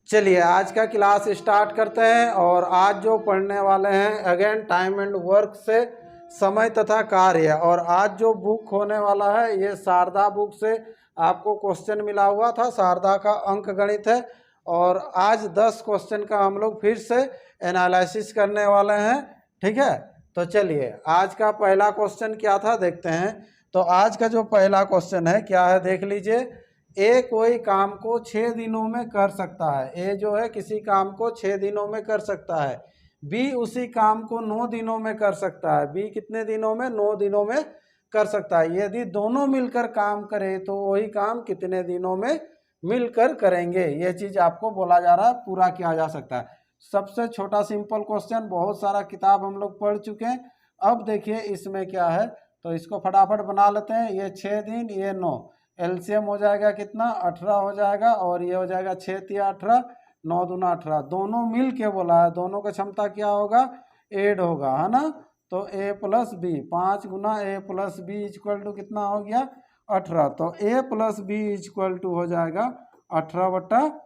चलिए आज का क्लास स्टार्ट करते हैं। और आज जो पढ़ने वाले हैं अगेन टाइम एंड वर्क से समय तथा कार्य। और आज जो बुक होने वाला है ये शारदा बुक से आपको क्वेश्चन मिला हुआ था। शारदा का अंक गणित है और आज 10 क्वेश्चन का हम लोग फिर से एनालिसिस करने वाले हैं। ठीक है, तो चलिए आज का पहला क्वेश्चन क्या था देखते हैं। तो आज का जो पहला क्वेश्चन है क्या है देख लीजिए। ए कोई काम को 6 दिनों में कर सकता है। ए जो है किसी काम को 6 दिनों में कर सकता है। बी उसी काम को 9 दिनों में कर सकता है। बी कितने दिनों में? 9 दिनों में कर सकता है। यदि दोनों मिलकर काम करें तो वही काम कितने दिनों में मिलकर करेंगे, ये चीज आपको बोला जा रहा है, पूरा किया जा सकता है। सबसे छोटा सिंपल क्वेश्चन, बहुत सारा किताब हम लोग पढ़ चुके हैं। अब देखिए इसमें क्या है, तो इसको फटाफट बना लेते हैं। ये 6 दिन, ये 9, एलसीएम हो जाएगा कितना? 18 हो जाएगा। और ये हो जाएगा 6 तिया 18, 9 दूना 18। दोनों मिल के बोला है, दोनों का क्षमता क्या होगा? 8 होगा, है ना। तो ए प्लस बी, 5 गुना A plus B equal to कितना हो गया? 18। तो A plus B equal to हो जाएगा 18/5।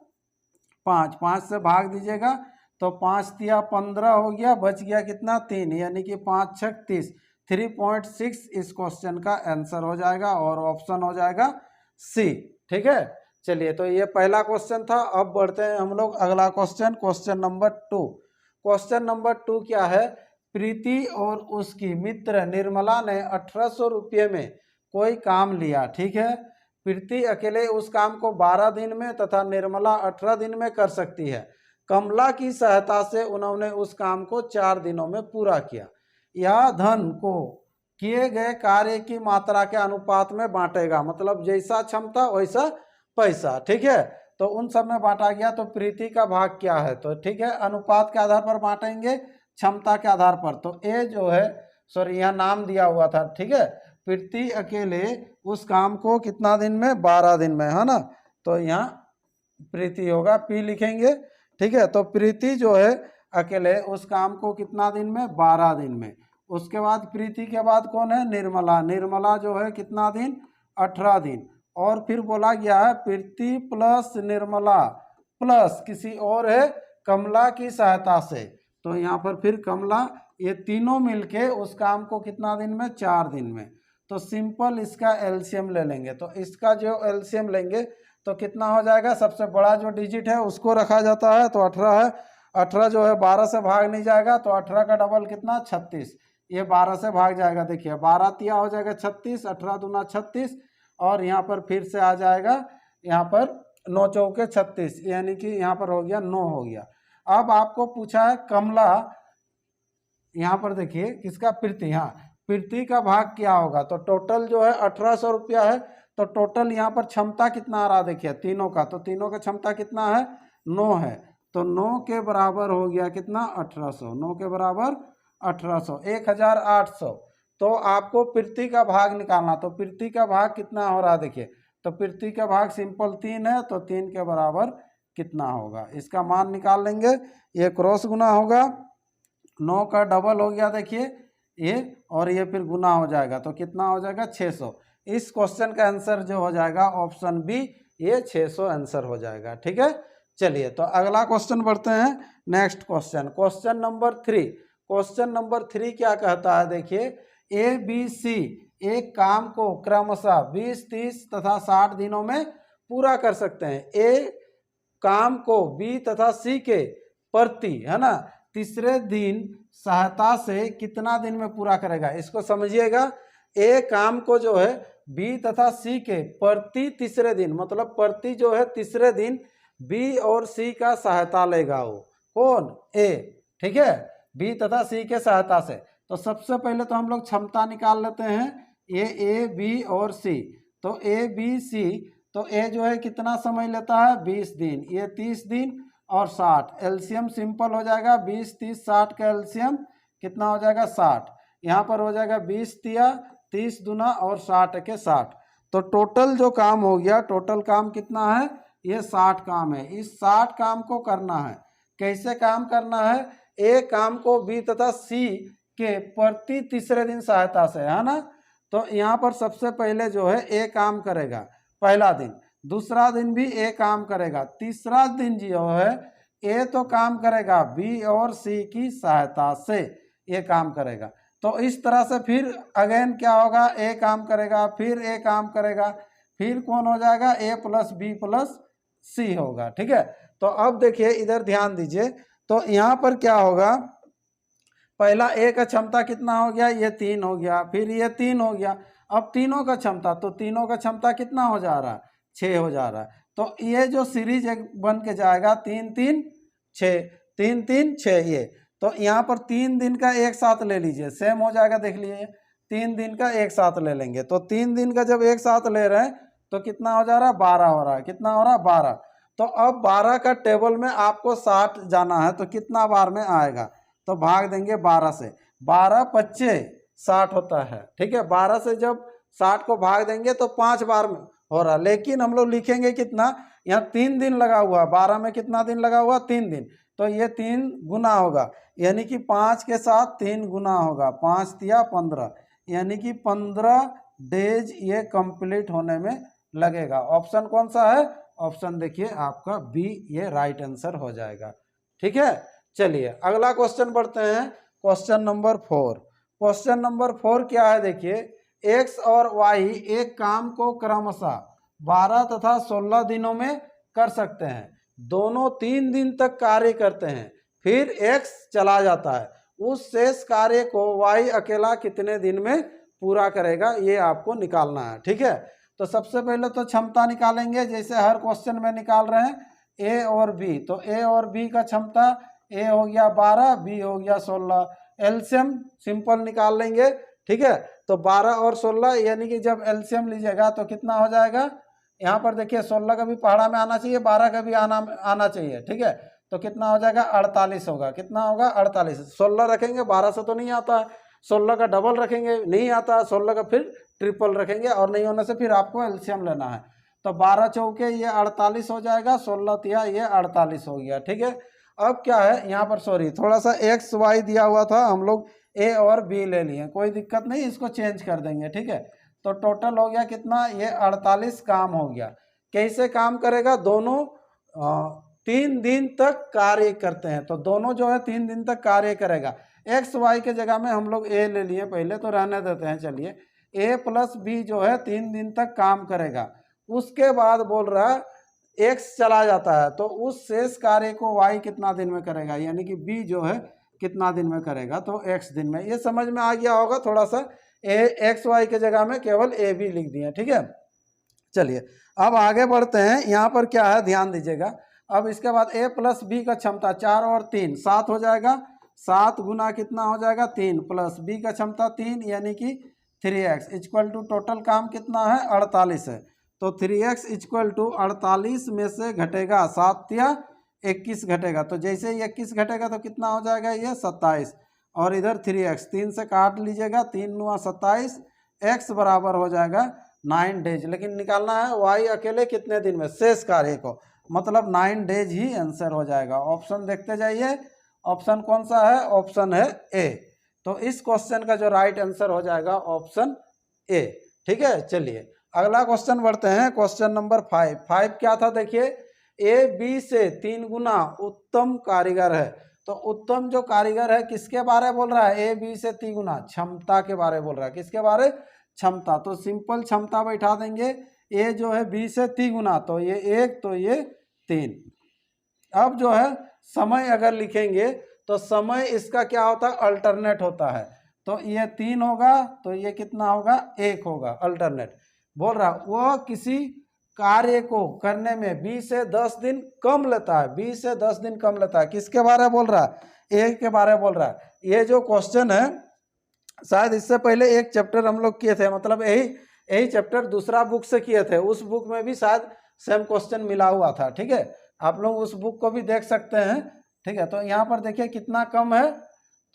5 से भाग दीजिएगा तो 5 तिया 15 हो गया, बच गया कितना? 3, यानी कि 5 छक 30। 3.6 इस क्वेश्चन का आंसर हो जाएगा और ऑप्शन हो जाएगा सी। ठीक है, चलिए तो ये पहला क्वेश्चन था। अब बढ़ते हैं हम लोग अगला question, question number 2। Question number 2 क्या है? प्रीति और उसकी मित्र निर्मला ने 1800 रुपये में कोई काम लिया। ठीक है, प्रीति अकेले उस काम को 12 दिन में तथा निर्मला 18 दिन में कर सकती है। कमला की सहायता से उन्होंने उस काम को 4 दिनों में पूरा किया। यह धन को किए गए कार्य की मात्रा के अनुपात में बांटेगा, मतलब जैसा क्षमता वैसा पैसा। ठीक है, तो उन सब में बांटा गया। तो प्रीति का भाग क्या है? तो ठीक है, अनुपात के आधार पर बांटेंगे, क्षमता के आधार पर। तो ए जो है, सॉरी यहाँ नाम दिया हुआ था। ठीक है, प्रीति अकेले उस काम को कितना दिन में? 12 दिन में, है ना। तो यहाँ प्रीति होगा, पी लिखेंगे। ठीक है, तो प्रीति जो है अकेले उस काम को कितना दिन में? 12 दिन में। उसके बाद प्रीति के बाद कौन है? निर्मला। निर्मला जो है कितना दिन? 18 दिन। और फिर बोला गया है प्रीति प्लस निर्मला प्लस किसी और है कमला की सहायता से। तो यहाँ पर फिर कमला, ये तीनों मिलके उस काम को कितना दिन में? 4 दिन में। तो सिंपल इसका एलसीएम ले लेंगे। तो इसका जो एलसीएम लेंगे तो कितना हो जाएगा? सबसे बड़ा जो डिजिट है उसको रखा जाता है, तो 18 है। 18 जो है 12 से भाग नहीं जाएगा, तो 18 का डबल कितना? 36। ये 12 से भाग जाएगा, देखिए 12 तिया हो जाएगा 36, 18 दूना 36। और यहाँ पर फिर से आ जाएगा, यहाँ पर 9 चौके 36, यानी कि यहाँ पर हो गया 9 हो गया। अब आपको पूछा है कमला, यहाँ पर देखिए किसका? प्रीति। हाँ, प्रीति का भाग क्या होगा? तो टोटल जो है 1800 रुपया है। तो टोटल यहाँ पर क्षमता कितना आ रहा देखिए तीनों का। तो तीनों का क्षमता कितना है? 9 है। तो 9 के बराबर हो गया कितना? 1800। 9 के बराबर 1800, 1800। तो आपको प्रीति का भाग निकालना। तो प्रीति का भाग कितना हो रहा देखिए। तो प्रीति का भाग सिंपल 3 है, तो 3 के बराबर कितना होगा? इसका मान निकाल लेंगे। ये क्रॉस गुना होगा, 9 का डबल हो गया देखिए ये, और ये फिर गुना हो जाएगा। तो कितना हो जाएगा? 600। इस क्वेश्चन का आंसर जो हो जाएगा ऑप्शन बी, ये 600 आंसर हो जाएगा। ठीक है, चलिए तो अगला क्वेश्चन बढ़ते हैं। Next question, question number 3। Question number 3 क्या कहता है देखिए। ए बी सी एक काम को क्रमशः 20, 30 तथा 60 दिनों में पूरा कर सकते हैं। ए काम को बी तथा सी के प्रति, है ना, तीसरे दिन सहायता से कितना दिन में पूरा करेगा? इसको समझिएगा। ए काम को जो है बी तथा सी के प्रति तीसरे दिन, मतलब प्रति जो है तीसरे दिन बी और सी का सहायता लेगा। वो कौन? ए। ठीक है, बी तथा सी के सहायता से। तो सबसे पहले तो हम लोग क्षमता निकाल लेते हैं, ये ए बी और सी। तो ए बी सी, तो ए जो है कितना समय लेता है? 20 दिन, ये 30 दिन और 60। एलसीएम सिंपल हो जाएगा, 20, 30, 60 का एलसीएम कितना हो जाएगा? 60। यहाँ पर हो जाएगा 20 तिया 30 दूना और 60 के 60। तो टोटल जो काम हो गया, टोटल काम कितना है? ये 60 काम है। इस 60 काम को करना है। कैसे काम करना है? ए काम को बी तथा सी के प्रति तीसरे दिन सहायता से, है ना। तो यहाँ पर सबसे पहले जो है ए काम करेगा पहला दिन। दूसरा दिन भी ए काम करेगा, तीसरा दिन जो है ए तो काम करेगा बी और सी की सहायता से ये काम करेगा। तो इस तरह से फिर अगेन क्या होगा, ए काम करेगा, फिर ए काम करेगा, फिर कौन हो जाएगा, ए प्लस बी प्लस सी होगा। ठीक है, तो अब देखिए इधर ध्यान दीजिए, तो यहाँ पर क्या होगा, पहला ए का क्षमता कितना हो गया, ये 3 हो गया, फिर ये 3 हो गया, अब तीनों का क्षमता, तो तीनों का क्षमता कितना हो जा रहा है, 6 हो जा रहा है। तो ये जो सीरीज एक बन के जाएगा 3 3 6, 3 3 6 ये, तो यहाँ पर 3 दिन का एक साथ ले लीजिए, सेम हो जाएगा, देख लीजिए 3 दिन का एक साथ ले लेंगे, तो 3 दिन का जब एक साथ ले रहे हैं तो कितना हो जा रहा है, 12 हो रहा है, कितना हो रहा है, 12। तो अब 12 का टेबल में आपको 60 जाना है, तो कितना बार में आएगा, तो भाग देंगे 12 से, 12 25 60 होता है। ठीक है, 12 से जब 60 को भाग देंगे तो 5 बार में हो रहा, लेकिन हम लोग लिखेंगे कितना, यहाँ 3 दिन लगा हुआ, 12 में कितना दिन लगा हुआ, 3 दिन, तो ये 3 गुना होगा, यानी कि 5 के साथ 3 गुना होगा, 5 तिया 15, यानी कि 15 डेज ये कंप्लीट होने में लगेगा। ऑप्शन कौन सा है, ऑप्शन देखिए आपका बी, ये राइट आंसर हो जाएगा। ठीक है, चलिए अगला क्वेश्चन बढ़ते हैं, क्वेश्चन नंबर 4। क्वेश्चन नंबर 4 क्या है, देखिए एक्स और वाई एक काम को क्रमशः 12 तथा 16 दिनों में कर सकते हैं, दोनों 3 दिन तक कार्य करते हैं, फिर एक्स चला जाता है, उस शेष कार्य को वाई अकेला कितने दिन में पूरा करेगा, ये आपको निकालना है। ठीक है, तो सबसे पहले तो क्षमता निकालेंगे, जैसे हर क्वेश्चन में निकाल रहे हैं, ए और बी, तो ए और बी का क्षमता, ए हो गया 12, बी हो गया 16, एलसीएम सिंपल निकाल लेंगे। ठीक है, तो 12 और 16 यानी कि जब एलसीएम लीजिएगा तो कितना हो जाएगा, यहाँ पर देखिए 16 का भी पहाड़ा में आना चाहिए, 12 का भी आना चाहिए। ठीक है, तो कितना हो जाएगा, 48 होगा, कितना होगा 48, 16 रखेंगे, 12 से तो नहीं आता है, 16 का डबल रखेंगे नहीं आता, 16 का फिर ट्रिपल रखेंगे, और नहीं होने से फिर आपको एलसीएम लेना है, तो 12 चौके ये 48 हो जाएगा, 16 तिया ये 48 हो गया। ठीक है, अब क्या है यहाँ पर, सॉरी थोड़ा सा एक्स वाई दिया हुआ था, हम लोग ए और बी ले लिए, कोई दिक्कत नहीं, इसको चेंज कर देंगे। ठीक है, तो टोटल हो गया कितना, ये 48 काम हो गया। कैसे काम करेगा, दोनों 3 दिन तक कार्य करते हैं, तो दोनों जो है 3 दिन तक कार्य करेगा। एक्स वाई के जगह में हम लोग ए ले लिए पहले, तो रहने देते हैं, चलिए ए प्लस बी जो है 3 दिन तक काम करेगा, उसके बाद बोल रहा है एक्स चला जाता है, तो उस शेष कार्य को वाई कितना दिन में करेगा, यानी कि बी जो है कितना दिन में करेगा, तो एक्स दिन में। ये समझ में आ गया होगा, थोड़ा सा एक्स वाई के जगह में केवल ए बी लिख दिए। ठीक है, चलिए अब आगे बढ़ते हैं, यहाँ पर क्या है ध्यान दीजिएगा, अब इसके बाद ए प्लस बी का क्षमता 4 और 3 7 हो जाएगा, 7 गुना कितना हो जाएगा 3, प्लस बी का क्षमता 3 यानी कि 3x इक्वल टू टोटल काम कितना है 48 है, तो 3x इक्वल टू 48 में से घटेगा 7 या 21 घटेगा, तो जैसे ही 21 घटेगा तो कितना हो जाएगा ये 27, और इधर 3x 3 से काट लीजिएगा, 3 9 27, x बराबर हो जाएगा 9 डेज, लेकिन निकालना है y अकेले कितने दिन में, शेष कार्य को, मतलब 9 डेज ही आंसर हो जाएगा। ऑप्शन देखते जाइए, ऑप्शन कौन सा है, ऑप्शन है ए, तो इस क्वेश्चन का जो राइट आंसर हो जाएगा ऑप्शन ए। ठीक है, चलिए अगला क्वेश्चन बढ़ते हैं, क्वेश्चन नंबर 5। 5 क्या था, देखिए ए बी से 3 गुना उत्तम कारीगर है, तो उत्तम जो कारीगर है किसके बारे में बोल रहा है, ए बी से 3 गुना क्षमता के बारे में बोल रहा है, किसके बारे, क्षमता, तो सिंपल क्षमता बैठा देंगे, ए जो है बी से 3 गुना, तो ये 1 तो ये 3। अब जो है समय अगर लिखेंगे तो समय इसका क्या होता है, अल्टरनेट होता है, तो ये 3 होगा, तो ये कितना होगा 1 होगा, अल्टरनेट बोल रहा वो किसी कार्य को करने में 20 से 10 दिन कम लेता है, 20 से 10 दिन कम लेता है, किसके बारे में बोल रहा है, ए के बारे में बोल रहा है। ये जो क्वेश्चन है शायद इससे पहले एक चैप्टर हम लोग किए थे, मतलब यही चैप्टर दूसरा बुक से किए थे, उस बुक में भी शायद सेम क्वेश्चन मिला हुआ था। ठीक है, आप लोग उस बुक को भी देख सकते हैं। ठीक है, तो यहाँ पर देखिए कितना कम है,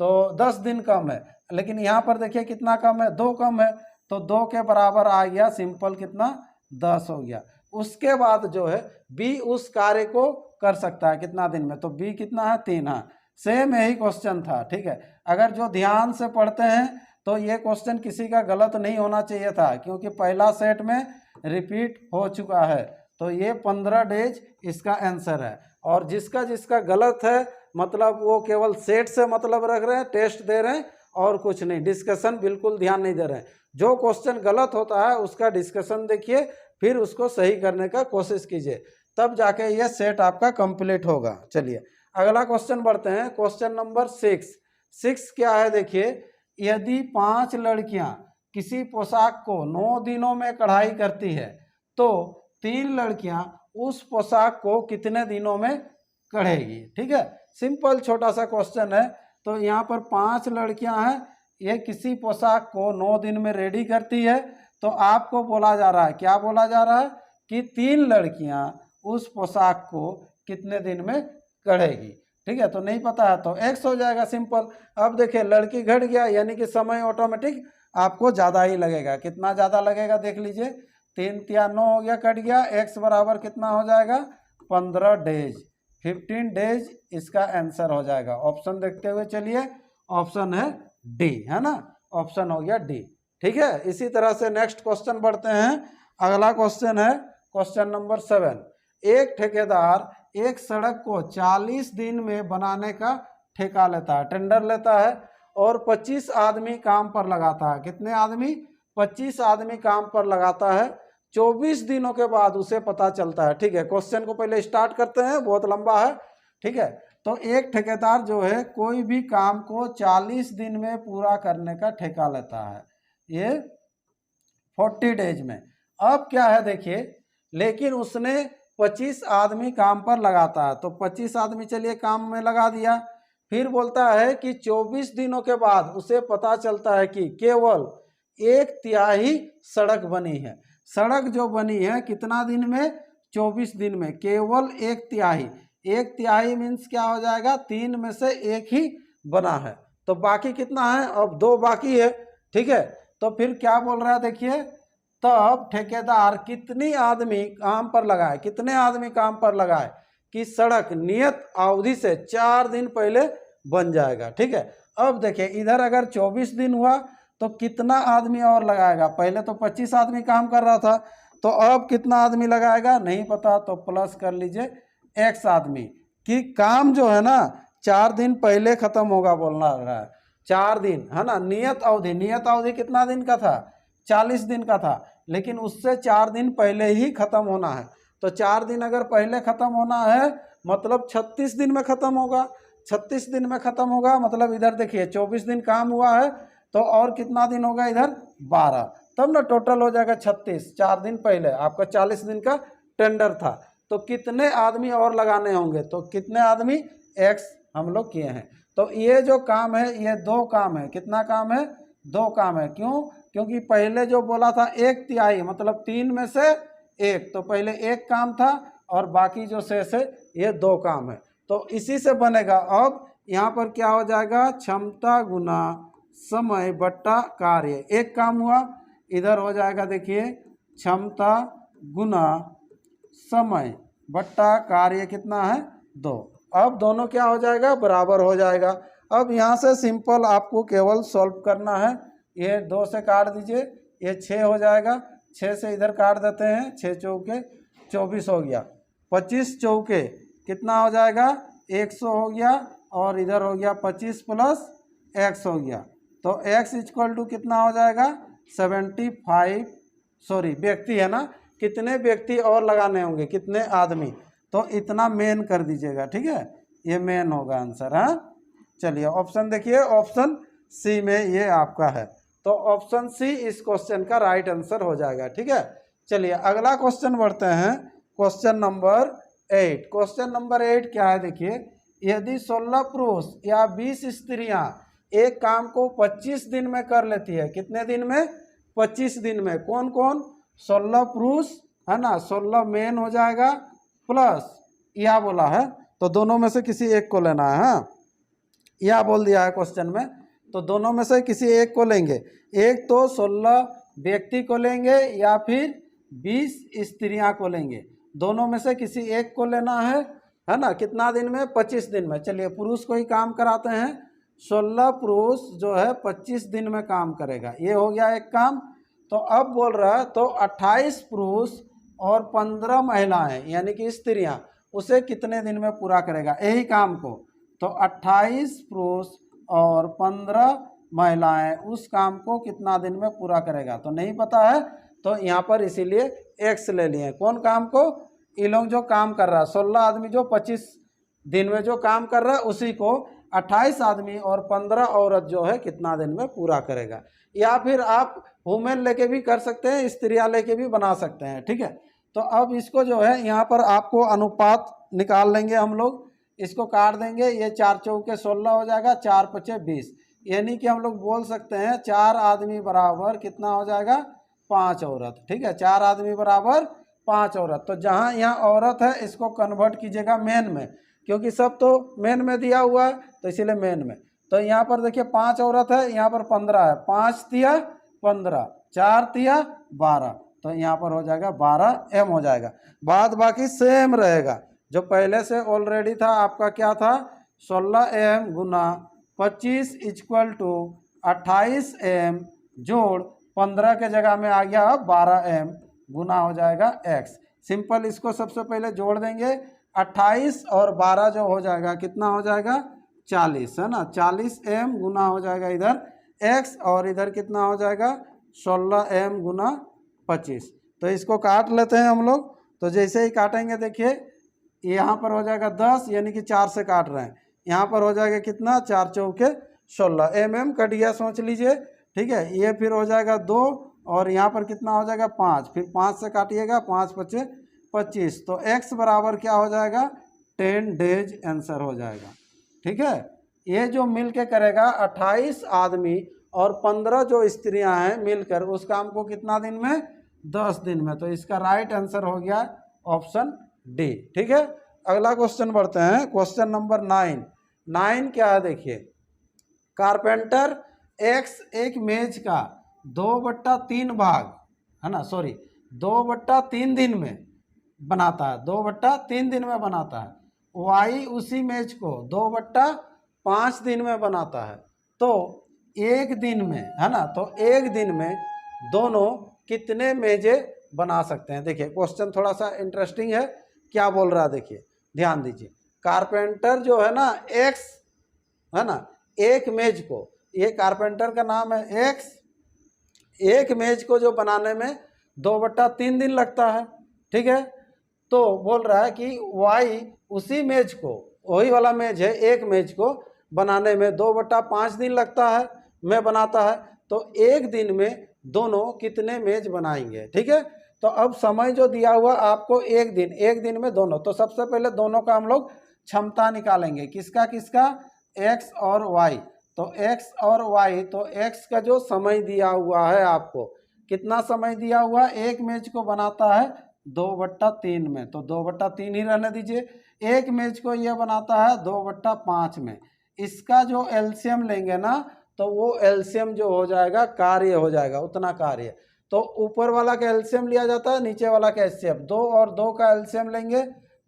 तो 10 दिन कम है, लेकिन यहाँ पर देखिए कितना कम है, 2 कम है, तो 2 के बराबर आ गया, सिंपल कितना 10 हो गया। उसके बाद जो है बी उस कार्य को कर सकता है कितना दिन में, तो बी कितना है 3। हाँ, सेम यही क्वेश्चन था। ठीक है, अगर जो ध्यान से पढ़ते हैं तो ये क्वेश्चन किसी का गलत नहीं होना चाहिए था, क्योंकि पहला सेट में रिपीट हो चुका है, तो ये 15 डेज इसका आंसर है। और जिसका जिसका गलत है मतलब वो केवल सेट से मतलब रख रहे हैं, टेस्ट दे रहे हैं और कुछ नहीं, डिस्कशन बिल्कुल ध्यान नहीं दे रहे हैं। जो क्वेश्चन गलत होता है उसका डिस्कशन देखिए, फिर उसको सही करने का कोशिश कीजिए, तब जाके ये सेट आपका कंप्लीट होगा। चलिए अगला क्वेश्चन बढ़ते हैं। क्वेश्चन नंबर 6 क्या है देखिए, यदि 5 लड़कियां किसी पोशाक को 9 दिनों में कढ़ाई करती है तो 3 लड़कियां उस पोशाक को कितने दिनों में कढ़ेगी। ठीक है, सिंपल छोटा सा क्वेश्चन है। तो यहाँ पर 5 लड़कियां हैं, ये किसी पोशाक को 9 दिन में रेडी करती है, तो आपको बोला जा रहा है, क्या बोला जा रहा है कि 3 लड़कियां उस पोशाक को कितने दिन में कढ़ेगी। ठीक है, तो नहीं पता है तो x हो जाएगा सिंपल। अब देखिए लड़की घट गया यानी कि समय ऑटोमेटिक आपको ज़्यादा ही लगेगा। कितना ज़्यादा लगेगा देख लीजिए, 3 तिया 9 हो गया, कट गया, x बराबर कितना हो जाएगा 15 डेज, 15 डेज इसका आंसर हो जाएगा। ऑप्शन देखते हुए चलिए, ऑप्शन है डी, है ना, ऑप्शन हो गया डी। ठीक है, इसी तरह से नेक्स्ट क्वेश्चन बढ़ते हैं। अगला क्वेश्चन है क्वेश्चन नंबर 7। एक ठेकेदार एक सड़क को 40 दिन में बनाने का ठेका लेता है, टेंडर लेता है, और 25 आदमी काम पर लगाता है। कितने आदमी? 25 आदमी काम पर लगाता है। 24 दिनों के बाद उसे पता चलता है। ठीक है, क्वेश्चन को पहले स्टार्ट करते हैं, बहुत लंबा है। ठीक है, तो एक ठेकेदार जो है कोई भी काम को 40 दिन में पूरा करने का ठेका लेता है, ये 40 डेज में। अब क्या है देखिए, लेकिन उसने 25 आदमी काम पर लगाता है, तो 25 आदमी चलिए काम में लगा दिया। फिर बोलता है कि 24 दिनों के बाद उसे पता चलता है कि केवल 1/3 सड़क बनी है। सड़क जो बनी है कितना दिन में? 24 दिन में, केवल 1/3। 1/3 मीन्स क्या हो जाएगा, 3 में से 1 ही बना है, तो बाकी कितना है? अब 2 बाकी है। ठीक है, तो फिर क्या बोल रहा है देखिए, तब ठेकेदार कितनी आदमी काम पर लगाए, कितने आदमी काम पर लगाए कि सड़क नियत अवधि से 4 दिन पहले बन जाएगा। ठीक है, अब देखिए इधर अगर 24 दिन हुआ तो कितना आदमी और लगाएगा? पहले तो 25 आदमी काम कर रहा था, तो अब कितना आदमी लगाएगा नहीं पता, तो प्लस कर लीजिए x आदमी कि काम जो है ना 4 दिन पहले खत्म होगा बोलना रहा है। 4 दिन है ना, नियत अवधि, नियत अवधि कितना दिन का था? 40 दिन का था, लेकिन उससे 4 दिन पहले ही खत्म होना है। तो 4 दिन अगर पहले खत्म होना है मतलब 36 दिन में खत्म होगा। 36 दिन में खत्म होगा मतलब इधर देखिए 24 दिन काम हुआ है, तो और कितना दिन होगा इधर? 12, तब ना टोटल हो जाएगा 36। 4 दिन पहले आपका 40 दिन का टेंडर था, तो कितने आदमी और लगाने होंगे? तो कितने आदमी? x हम लोग किए हैं। तो ये जो काम है ये 2 काम है। कितना काम है? 2 काम है। क्यों? क्योंकि पहले जो बोला था 1/3 मतलब 3 में से 1, तो पहले 1 काम था और बाकी जो शेष है ये 2 काम है, तो इसी से बनेगा। अब यहाँ पर क्या हो जाएगा, क्षमता गुना समय बट्टा कार्य। 1 काम हुआ, इधर हो जाएगा देखिए क्षमता गुना समय बट्टा कार्य कितना है? 2। अब दोनों क्या हो जाएगा? बराबर हो जाएगा। अब यहाँ से सिंपल आपको केवल सॉल्व करना है। ये 2 से काट दीजिए, ये 6 हो जाएगा, 6 से इधर काट देते हैं, 6 चौके 24 हो गया, 25 चौके कितना हो जाएगा? 100 हो गया, और इधर हो गया 25 प्लस x हो गया, तो x इक्वल टू कितना हो जाएगा? 75। सॉरी व्यक्ति है ना, कितने व्यक्ति और लगाने होंगे, कितने आदमी, तो इतना मेन कर दीजिएगा। ठीक है, ये मेन होगा आंसर। हाँ चलिए ऑप्शन देखिए, ऑप्शन सी में ये आपका है, तो ऑप्शन सी इस क्वेश्चन का राइट आंसर हो जाएगा। ठीक है, चलिए अगला क्वेश्चन बढ़ते हैं। Question number 8। क्वेश्चन नंबर 8 क्या है देखिए, यदि 16 पुरुष या 20 स्त्रियां एक काम को 25 दिन में कर लेती है, कितने दिन में? 25 दिन में। कौन कौन? 16 पुरुष है ना, 16 मेन हो जाएगा, प्लस या बोला है तो दोनों में से किसी एक को लेना है। हाँ, या बोल दिया है क्वेश्चन में, तो दोनों में से किसी एक को लेंगे। एक तो 16 व्यक्ति को लेंगे या फिर 20 स्त्रियां को लेंगे, दोनों में से किसी एक को लेना है ना। कितना दिन में? 25 दिन में। चलिए पुरुष को ही काम कराते हैं। 16 पुरुष जो है 25 दिन में काम करेगा, ये हो गया एक काम। तो अब बोल रहा है तो 28 पुरुष और 15 महिलाएं यानी कि स्त्रियां उसे कितने दिन में पूरा करेगा यही काम को। तो 28 पुरुष और 15 महिलाएं उस काम को कितना दिन में पूरा करेगा, तो नहीं पता है तो यहाँ पर इसीलिए एक्स ले लिए। कौन काम को? ये लोग जो काम कर रहा है 16 आदमी जो 25 दिन में जो काम कर रहा है उसी को 28 आदमी और 15 औरत जो है कितना दिन में पूरा करेगा। या फिर आप वुमेन लेके भी कर सकते हैं, स्त्रियां लेके भी बना सकते हैं, ठीक है। तो अब इसको जो है यहाँ पर आपको अनुपात निकाल लेंगे हम लोग, इसको काट देंगे, ये 4 चौके 16 हो जाएगा, 4 पचे 20, यानी कि हम लोग बोल सकते हैं 4 आदमी बराबर कितना हो जाएगा 5 औरत, ठीक है। 4 आदमी बराबर 5 औरत। तो जहाँ यहाँ औरत है इसको कन्वर्ट कीजिएगा मेन में, क्योंकि सब तो मेन में दिया हुआ है तो इसीलिए मेन में। तो यहाँ पर देखिए 5 औरत है, यहाँ पर 15 है, 5 तिया 15, 4 तिया 12, तो यहाँ पर हो जाएगा 12 m हो जाएगा। बाद बाकी सेम रहेगा, जो पहले से ऑलरेडी था आपका क्या था 16 m गुना 25 इक्वल टू 28 m जोड़ 15 के जगह में आ गया 12 m गुना हो जाएगा x। सिंपल इसको सबसे पहले जोड़ देंगे, 28 और 12 जो हो जाएगा कितना हो जाएगा 40, है ना। 40 m गुना हो जाएगा इधर x और इधर कितना हो जाएगा 16 m गुना 25। तो इसको काट लेते हैं हम लोग। तो जैसे ही काटेंगे देखिए यहाँ पर हो जाएगा 10, यानी कि 4 से काट रहे हैं, यहाँ पर हो जाएगा कितना 4 चौके 16 mm कट गया, सोच लीजिए, ठीक है। ये फिर हो जाएगा 2 और यहाँ पर कितना हो जाएगा 5, फिर 5 से काटिएगा, 5 पचे 25, तो x बराबर क्या हो जाएगा 10 डेज आंसर हो जाएगा, ठीक है। ये जो मिल के करेगा 28 आदमी और 15 जो स्त्रियां हैं मिलकर उस काम को कितना दिन में 10 दिन में। तो इसका राइट आंसर हो गया ऑप्शन डी, ठीक है। अगला क्वेश्चन बढ़ते हैं, क्वेश्चन नंबर 9 क्या है देखिए। कारपेंटर एक्स एक मेज का 2/3 भाग, है ना, सॉरी 2/3 दिन में बनाता है, 2/3 दिन में बनाता है। वाई उसी मेज को 2/5 दिन में बनाता है। तो एक दिन में, है ना, तो एक दिन में दोनों कितने मेजे बना सकते हैं। देखिए क्वेश्चन थोड़ा सा इंटरेस्टिंग है, क्या बोल रहा है देखिए, ध्यान दीजिए। कारपेंटर जो है ना एक्स, है ना, एक मेज को, ये कारपेंटर का नाम है एक्स, एक मेज को जो बनाने में 2/3 दिन लगता है, ठीक है। तो बोल रहा है कि वाई उसी मेज को, वही वाला मेज है, एक मेज को बनाने में 2/5 दिन लगता है, में बनाता है। तो एक दिन में दोनों कितने मेज बनाएंगे, ठीक है। तो अब समय जो दिया हुआ आपको एक दिन में दोनों, तो सबसे पहले दोनों का हम लोग क्षमता निकालेंगे, किसका किसका, एक्स और वाई। तो एक्स और वाई, तो एक्स का जो समय दिया हुआ है आपको, कितना समय दिया हुआ है, एक मेज को बनाता है 2/3 में, तो 2/3 ही रहने दीजिए। एक मेज को ये बनाता है 2/5 में। इसका जो एलसीएम लेंगे ना, तो वो एलसीएम जो हो जाएगा कार्य हो जाएगा, उतना कार्य। तो ऊपर वाला का एलसीएम लिया जाता है, नीचे वाला का एचसीएफ। 2 और 2 का एलसीएम लेंगे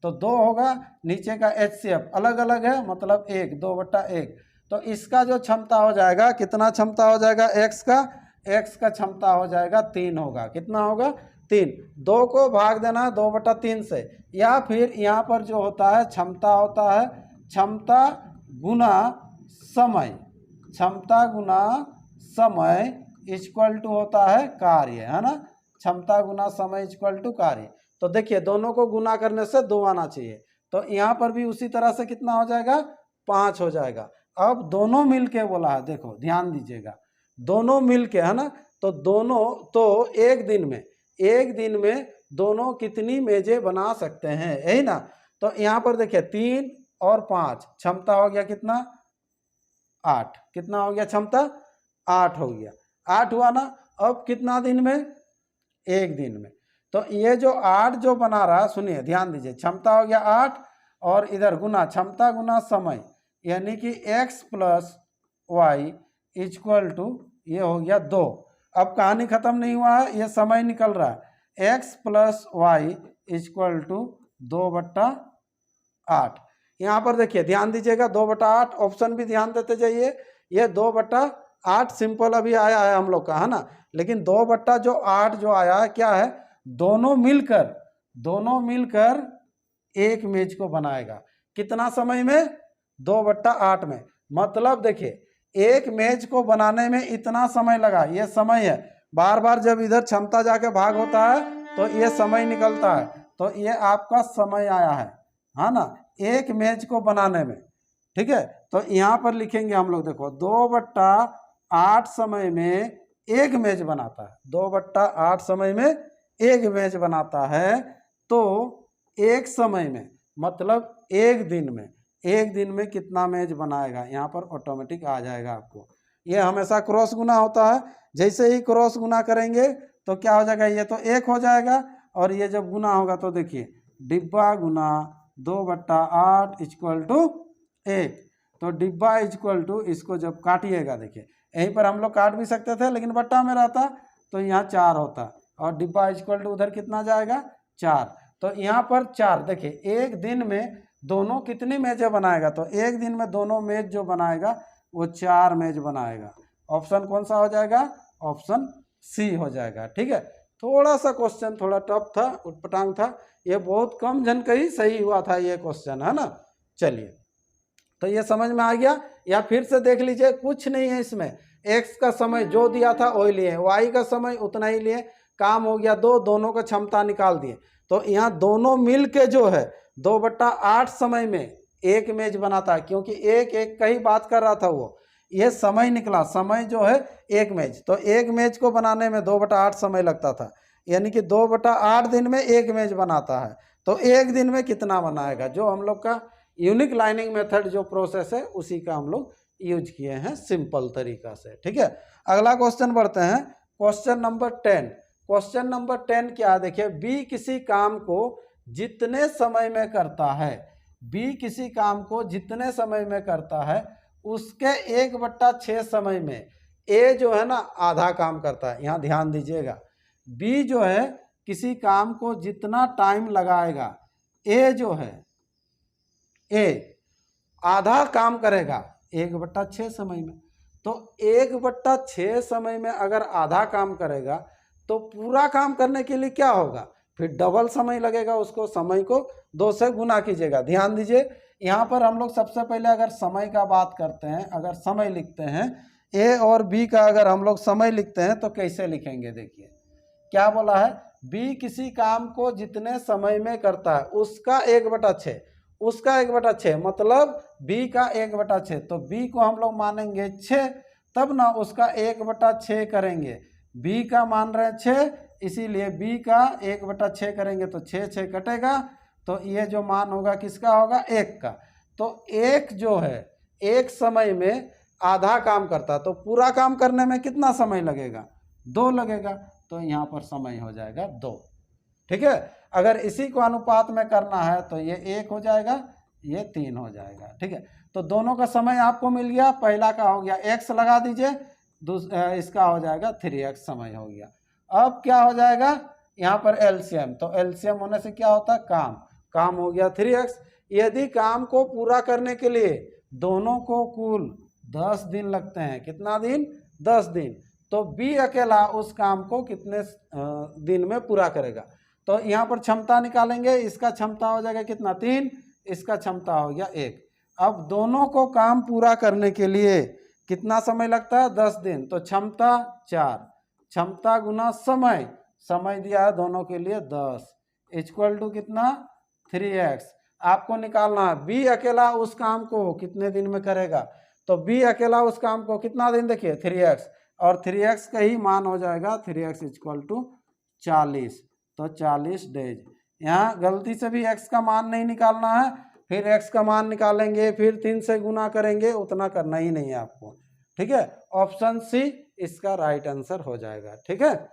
तो 2 होगा, नीचे का एचसीएफ अलग अलग है, मतलब 1, 2/1। तो इसका जो क्षमता हो जाएगा, कितना क्षमता हो जाएगा एक्स का क्षमता हो जाएगा 3 होगा। कितना होगा 3। 2 को भाग देना है 2/3 से, या फिर यहाँ पर जो होता है क्षमता होता है क्षमता गुना समय, क्षमता गुना समय इक्वल टू होता है कार्य, है ना। क्षमता गुना समय इक्वल टू कार्य। तो देखिए दोनों को गुना करने से 2 आना चाहिए, तो यहाँ पर भी उसी तरह से कितना हो जाएगा 5 हो जाएगा। अब दोनों मिलके बोला है, देखो ध्यान दीजिएगा, दोनों मिलके, है ना, तो दोनों, तो एक दिन में दोनों कितनी मेजें बना सकते हैं, यही ना। तो यहाँ पर देखिए 3 और 5, क्षमता हो गया कितना 8, कितना हो गया क्षमता 8 हो गया, 8 हुआ ना। अब कितना दिन में, एक दिन में। तो ये जो 8 जो बना रहा, सुनिए ध्यान दीजिए, क्षमता हो गया 8 और इधर गुना, क्षमता गुना समय, यानी कि x + y इक्वल टू ये हो गया 2। अब कहानी खत्म नहीं हुआ है, ये समय निकल रहा है। x + y equal to 2/8। यहाँ पर देखिए ध्यान दीजिएगा 2/8, ऑप्शन भी ध्यान देते जाइए। ये 2/8 सिंपल अभी आया है हम लोग का, है ना, लेकिन 2/8 जो आया है क्या है, दोनों मिलकर दोनों मिलकर एक मेज को बनाएगा। कितना समय में? 2/8 में। मतलब देखिए एक मेज को बनाने में इतना समय लगा, ये समय है। बार बार जब इधर क्षमता जाके भाग होता है तो ये समय निकलता है, तो ये आपका समय आया है ना, एक मेज को बनाने में। ठीक है, तो यहाँ पर लिखेंगे हम लोग, देखो 2/8 समय में एक मेज बनाता है, 2/8 समय में एक मेज बनाता है। तो एक समय में मतलब एक दिन में कितना मेज बनाएगा, यहाँ पर ऑटोमेटिक आ जाएगा आपको। ये हमेशा क्रॉस गुना होता है, जैसे ही क्रॉस गुना करेंगे तो क्या हो जाएगा, ये तो 1 हो जाएगा, और ये जब गुना होगा तो देखिए डिब्बा गुना 2/8 इक्वल टू 1। तो डिब्बा इक्वल टू, इसको जब काटिएगा, देखिए यहीं पर हम लोग काट भी सकते थे लेकिन बट्टा में रहता तो यहाँ 4 होता, और डिब्बा इक्वल टू उधर कितना जाएगा, 4। तो यहाँ पर 4, देखिए एक दिन में दोनों कितनी मेजें बनाएगा, तो एक दिन में दोनों मेज जो बनाएगा वो 4 मेज बनाएगा। ऑप्शन कौन सा हो जाएगा, ऑप्शन सी हो जाएगा। ठीक है, थोड़ा सा क्वेश्चन थोड़ा टफ था, उटपटांग था, ये बहुत कम जन का ही सही हुआ था ये क्वेश्चन, है ना। चलिए, तो ये समझ में आ गया, या फिर से देख लीजिए, कुछ नहीं है इसमें। एक्स का समय जो दिया था वही लिए, वाई का समय उतना ही लिए, काम हो गया 2, दोनों का क्षमता निकाल दिए। तो यहाँ दोनों मिल के जो है 2/8 समय में एक मेज बनाता है, क्योंकि एक एक का ही बात कर रहा था वो, ये समय निकला, समय जो है एक मेज, तो एक मेज को बनाने में 2/8 समय लगता था, यानी कि 2/8 दिन में एक मेज बनाता है। तो एक दिन में कितना बनाएगा, जो हम लोग का यूनिक लाइनिंग मेथड जो प्रोसेस है उसी का हम लोग यूज किए हैं सिंपल तरीका से। ठीक है, अगला क्वेश्चन बढ़ते हैं, क्वेश्चन नंबर 10। क्वेश्चन नंबर 10 क्या है, देखिए बी किसी काम को जितने समय में करता है, बी किसी काम को जितने समय में करता है उसके 1/6 समय में ए जो है ना आधा काम करता है। यहाँ ध्यान दीजिएगा, बी जो है किसी काम को जितना टाइम लगाएगा, ए जो है ए आधा काम करेगा 1/6 समय में। तो 1/6 समय में अगर आधा काम करेगा तो पूरा काम करने के लिए क्या होगा, फिर डबल समय लगेगा उसको, समय को 2 से गुना कीजिएगा। ध्यान दीजिए, यहाँ पर हम लोग सबसे पहले अगर समय का बात करते हैं, अगर समय लिखते हैं ए और बी का, अगर हम लोग समय लिखते हैं तो कैसे लिखेंगे, देखिए क्या बोला है, बी किसी काम को जितने समय में करता है उसका 1/6, उसका 1/6 मतलब बी का 1/6, तो बी को हम लोग मानेंगे 6, तब ना उसका 1/6 करेंगे। बी का मान रहे हैं 6, इसीलिए बी का 1/6 करेंगे तो 6 कटेगा, तो ये जो मान होगा किसका होगा, 1 का। तो 1 जो है एक समय में आधा काम करता, तो पूरा काम करने में कितना समय लगेगा, 2 लगेगा, तो यहाँ पर समय हो जाएगा 2। ठीक है, अगर इसी को अनुपात में करना है तो ये 1 हो जाएगा, ये 3 हो जाएगा। ठीक है, तो दोनों का समय आपको मिल गया, पहला का हो गया x लगा दीजिए, इसका हो जाएगा 3x समय हो गया। अब क्या हो जाएगा, यहाँ पर एलसीएम, तो एलसीएम होने से क्या होता है, काम हो गया 3x। यदि काम को पूरा करने के लिए दोनों को कुल 10 दिन लगते हैं, कितना दिन, 10 दिन, तो बी अकेला उस काम को कितने दिन में पूरा करेगा। तो यहाँ पर क्षमता निकालेंगे, इसका क्षमता हो जाएगा कितना, 3, इसका क्षमता हो गया 1। अब दोनों को काम पूरा करने के लिए कितना समय लगता है, 10 दिन, तो क्षमता 4, क्षमता गुना समय, समय दिया है दोनों के लिए 10, इक्वल टू कितना, 3x। आपको निकालना है बी अकेला उस काम को कितने दिन में करेगा, तो बी अकेला उस काम को कितना दिन, देखिए 3x, और 3x का ही मान हो जाएगा 3x इक्वल टू 40, तो 40 डेज। यहाँ गलती से भी x का मान नहीं निकालना है, फिर x का मान निकालेंगे, फिर 3 से गुना करेंगे, उतना करना ही नहीं है आपको। ठीक है, ऑप्शन सी इसका राइट आंसर हो जाएगा। ठीक है,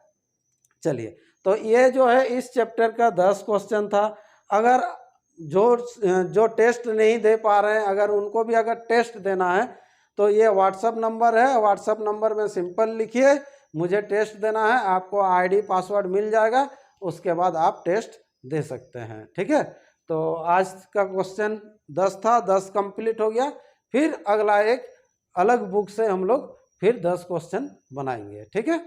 चलिए, तो ये जो है इस चैप्टर का 10 क्वेश्चन था। अगर जो टेस्ट नहीं दे पा रहे हैं, अगर उनको भी अगर टेस्ट देना है तो ये व्हाट्सअप नंबर है, व्हाट्सअप नंबर में सिंपल लिखिए मुझे टेस्ट देना है, आपको आईडी पासवर्ड मिल जाएगा, उसके बाद आप टेस्ट दे सकते हैं। ठीक है, तो आज का क्वेश्चन 10 था, 10 कंप्लीट हो गया। फिर अगला एक अलग बुक से हम लोग फिर 10 क्वेश्चन बनाएंगे। ठीक है।